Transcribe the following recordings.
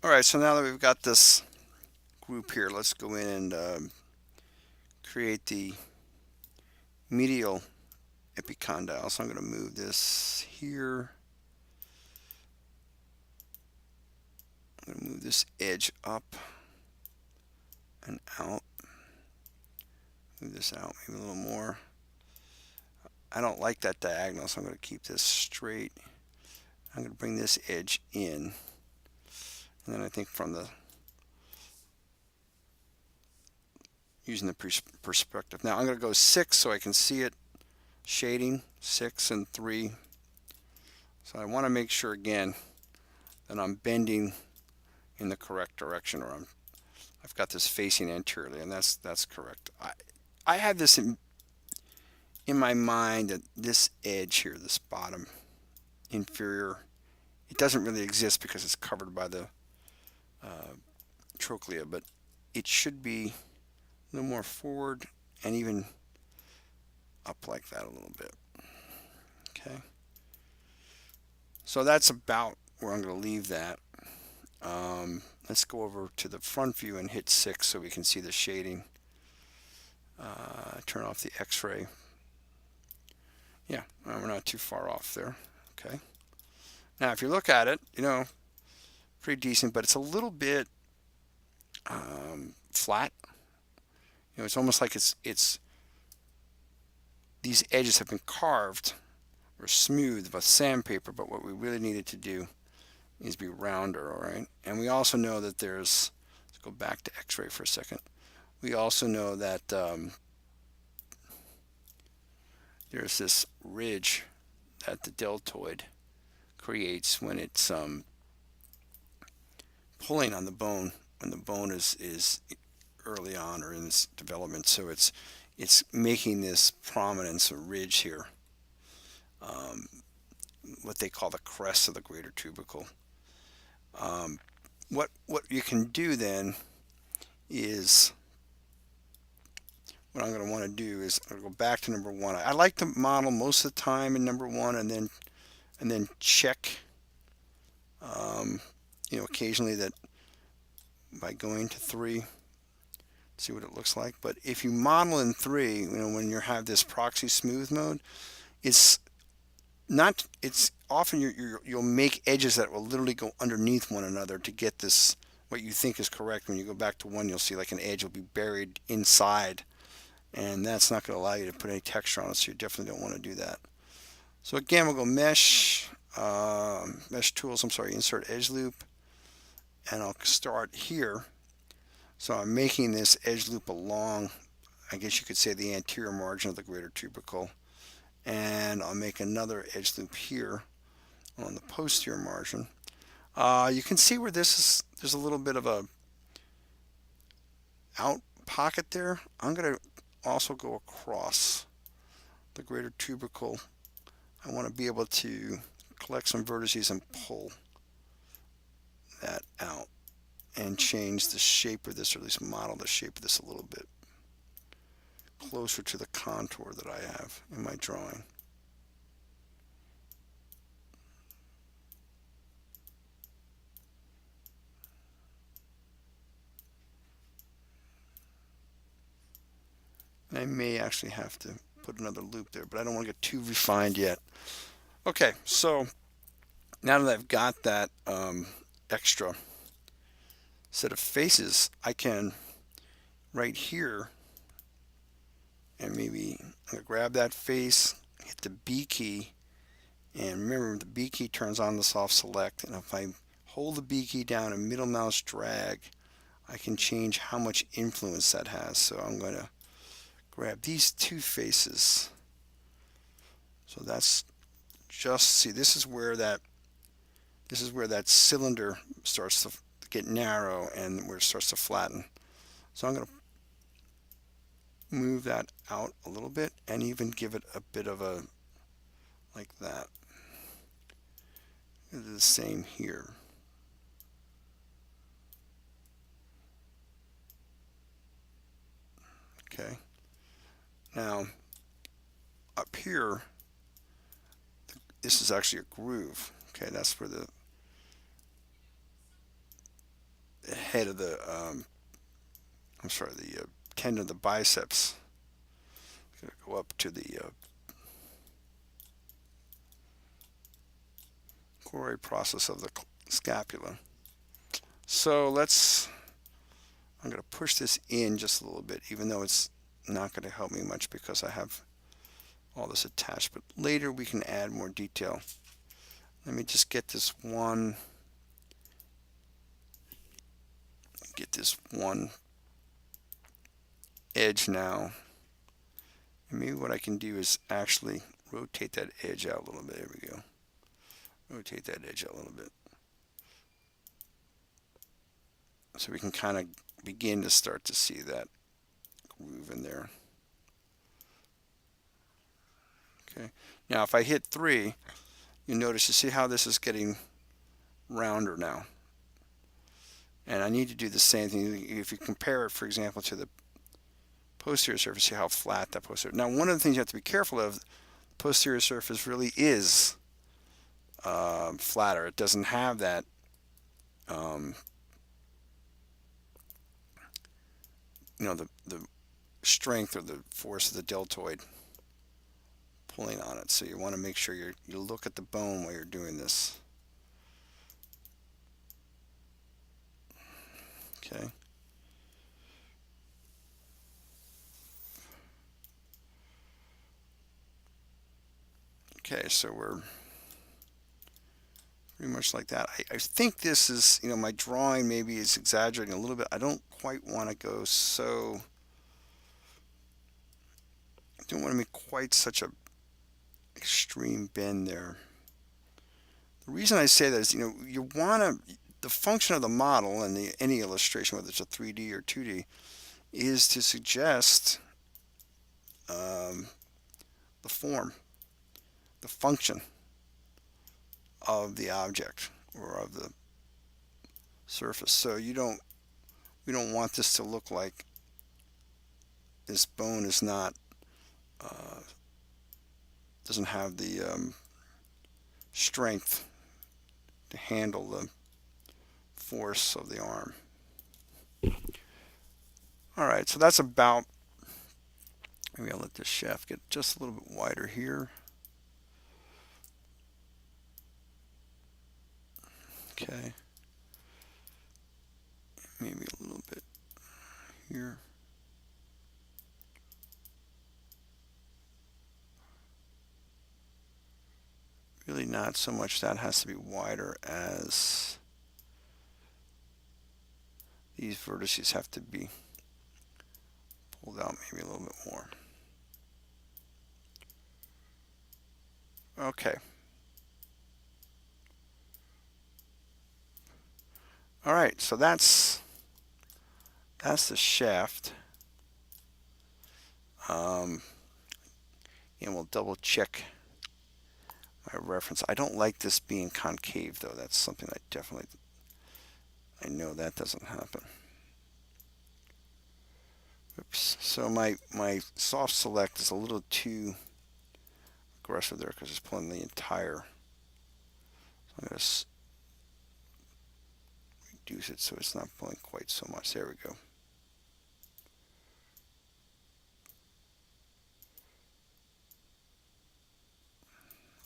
All right, so now that we've got this group here, let's go in and create the medial epicondyle. So I'm going to move this here. I'm going to move this edge up and out. Move this out maybe a little more. I don't like that diagonal, so I'm going to keep this straight. I'm going to bring this edge in. And then I think from the using the perspective. Now I'm going to go 6 so I can see it shading, 6 and 3. So I want to make sure again that I'm bending in the correct direction, or I've got this facing anteriorly, and that's correct. I had this in my mind that this edge here, this bottom inferior, it doesn't really exist because it's covered by the uh, trochlea, but it should be a little more forward and even up like that a little bit. Okay, so that's about where I'm going to leave that. Let's go over to the front view and hit 6 so we can see the shading. Turn off the X-ray. Yeah, we're not too far off there. Okay. Now, if you look at it, pretty decent, but it's a little bit flat. It's almost like it's these edges have been carved or smoothed with sandpaper, but what we really needed to do is be rounder, all right? And we also know that let's go back to X-ray for a second. We also know that there's this ridge that the deltoid creates when it's pulling on the bone when the bone is early on or in its development. So it's making this prominence, a ridge here, um, what they call the crest of the greater tubercle. Um, what you can do then is what I'm going to want to do is I'm going to go back to number one. I like to model most of the time in number one and then check occasionally that by going to 3, see what it looks like. But if you model in 3, when you have this proxy smooth mode, it's not. It's often you'll make edges that will literally go underneath one another to get this what you think is correct. When you go back to 1, you'll see like an edge will be buried inside, and that's not going to allow you to put any texture on it. So you definitely don't want to do that. So again, we'll go mesh tools. I'm sorry, insert edge loop, and I'll start here. So I'm making this edge loop along, I guess you could say, the anterior margin of the greater tubercle. And I'll make another edge loop here on the posterior margin. You can see where there's a little bit of a out pocket there. I'm going to also go across the greater tubercle. I want to be able to collect some vertices and pull that out and change the shape of this, or at least model the shape of this a little bit closer to the contour that I have in my drawing. I may actually have to put another loop there, but I don't want to get too refined yet. Okay, so now that I've got that extra set of faces, I can right here and maybe I'm going to grab that face, hit the B key, and remember the B key turns on the soft select, and if I hold the B key down and middle mouse drag, I can change how much influence that has. So I'm going to grab these two faces. So that's just, see, this is where that cylinder starts to get narrow and where it starts to flatten. So I'm going to move that out a little bit and even give it a bit of a, like that. Do the same here. Okay. Now, up here, this is actually a groove. Okay, that's where head of the, I'm sorry, the tendon of the biceps. Gonna go up to the choroid process of the scapula. So I'm going to push this in just a little bit, even though it's not going to help me much because I have all this attached. But later we can add more detail. Let me just get this one edge now. And maybe what I can do is actually rotate that edge out a little bit. There we go. Rotate that edge out a little bit. So we can kind of begin to start to see that groove in there. Okay. Now if I hit 3, you notice, you see how this is getting rounder now. And I need to do the same thing. If you compare it, for example, to the posterior surface, see how flat that posterior. Now, one of the things you have to be careful of, the posterior surface really is flatter. It doesn't have that the strength or the force of the deltoid pulling on it. So you want to make sure you look at the bone while you're doing this. Okay. Okay, so we're pretty much like that. I think this is, my drawing maybe is exaggerating a little bit. I don't quite want to go so, I don't want to make quite such a extreme bend there. The reason I say that is, you want to, the function of the model and any illustration, whether it's a 3D or 2D, is to suggest the form, the function of the object or of the surface. So we don't want this to look like this bone is not doesn't have the strength to handle the force of the arm. All right, so that's about, maybe I'll let this shaft get just a little bit wider here. Okay, maybe a little bit here. Really not so much that has to be wider as these vertices have to be pulled out maybe a little bit more. Okay. All right, so that's the shaft. And we'll double check my reference. I don't like this being concave though. That's something I know that doesn't happen. Oops. So my soft select is a little too aggressive there because it's pulling the entire. So I'm going to reduce it so it's not pulling quite so much. There we go.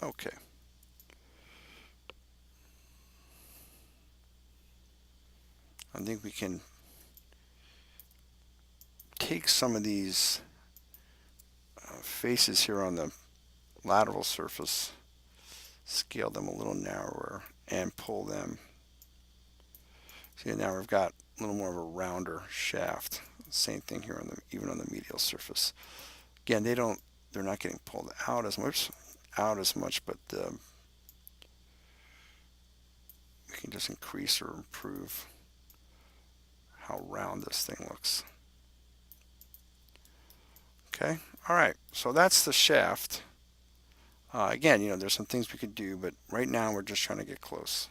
Okay. I think we can take some of these faces here on the lateral surface, scale them a little narrower, and pull them. See, now we've got a little more of a rounder shaft. Same thing here even on the medial surface. Again, they're not getting pulled out as much, but we can just increase or improve how round this thing looks. Okay, all right, so that's the shaft. Again, there's some things we could do, but right now we're just trying to get close.